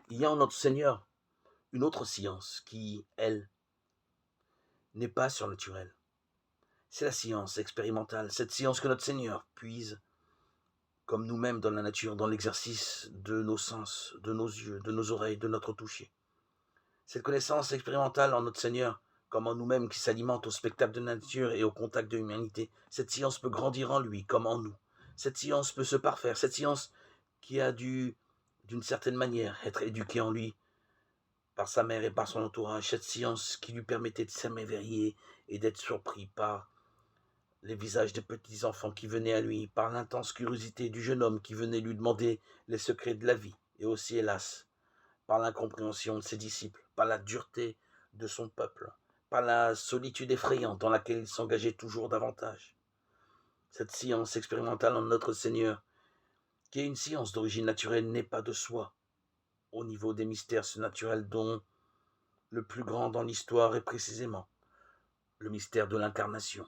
Il y a en notre Seigneur une autre science qui, elle, n'est pas surnaturelle. C'est la science expérimentale, cette science que notre Seigneur puise, comme nous-mêmes dans la nature, dans l'exercice de nos sens, de nos yeux, de nos oreilles, de notre toucher. Cette connaissance expérimentale en notre Seigneur, comme en nous-mêmes qui s'alimente au spectacle de la nature et au contact de l'humanité, cette science peut grandir en lui comme en nous. Cette science peut se parfaire, cette science qui a dû, d'une certaine manière, être éduquée en lui par sa mère et par son entourage, cette science qui lui permettait de s'émerveiller et d'être surpris par les visages des petits enfants qui venaient à lui, par l'intense curiosité du jeune homme qui venait lui demander les secrets de la vie, et aussi, hélas, par l'incompréhension de ses disciples, par la dureté de son peuple, par la solitude effrayante dans laquelle il s'engageait toujours davantage. Cette science expérimentale en notre Seigneur, qui est une science d'origine naturelle, n'est pas de soi, au niveau des mystères surnaturels dont le plus grand dans l'histoire est précisément le mystère de l'incarnation.